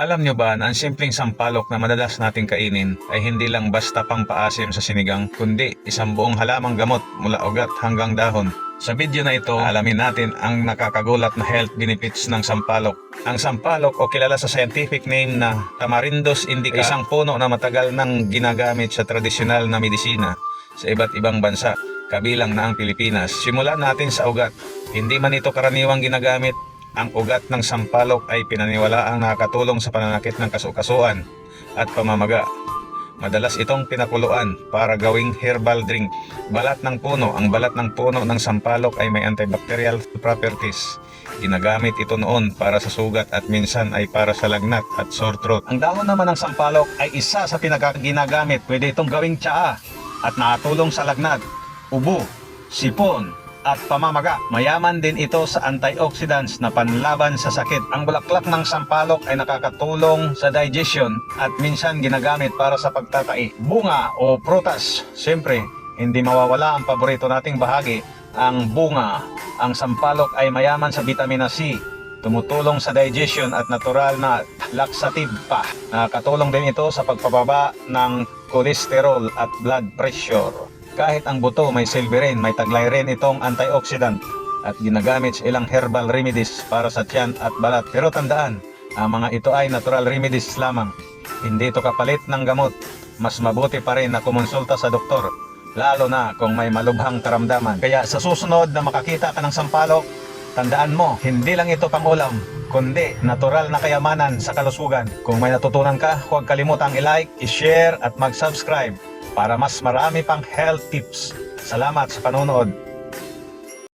Alam nyo ba na ang simpleng sampalok na madalas nating kainin ay hindi lang basta pang paasim sa sinigang, kundi isang buong halamang gamot mula ugat hanggang dahon. Sa video na ito, alamin natin ang nakakagulat na health benefits ng sampalok. Ang sampalok o kilala sa scientific name na Tamarindus indica ay isang puno na matagal nang ginagamit sa tradisyonal na medisina sa iba't ibang bansa, kabilang na ang Pilipinas. Simulan natin sa ugat. Hindi man ito karaniwang ginagamit, ang ugat ng sampalok ay pinaniwalaang nakakatulong sa pananakit ng kasukasuan at pamamaga. Madalas itong pinakuluan para gawing herbal drink. Balat ng puno. Ang balat ng puno ng sampalok ay may antibacterial properties. Ginagamit ito noon para sa sugat at minsan ay para sa lagnat at sore throat. Ang dahon naman ng sampalok ay isa sa pinakaginagamit. Pwede itong gawing tsaa at nakatulong sa lagnat, ubo, sipon, at pamamaga. Mayaman din ito sa antioxidants na panlaban sa sakit. Ang bulaklak ng sampalok ay nakakatulong sa digestion at minsan ginagamit para sa pagtatai. Bunga o prutas, siyempre, hindi mawawala ang paborito nating bahagi, ang bunga. Ang sampalok ay mayaman sa vitamina C, tumutulong sa digestion at natural na laxative pa. Nakakatulong din ito sa pagpababa ng cholesterol at blood pressure. Kahit ang buto may silbi rin, may taglay rin itong antioxidant at ginagamit sa ilang herbal remedies para sa tiyan at balat. Pero tandaan, ang mga ito ay natural remedies lamang. Hindi ito kapalit ng gamot. Mas mabuti pa rin na kumonsulta sa doktor, lalo na kung may malubhang karamdaman. Kaya sa susunod na makakita ka ng sampalok, tandaan mo, hindi lang ito pang-ulam, kundi natural na kayamanan sa kalusugan. Kung may natutunan ka, huwag kalimutang i-like, i-share at mag-subscribe para mas marami pang health tips. Salamat sa panonood.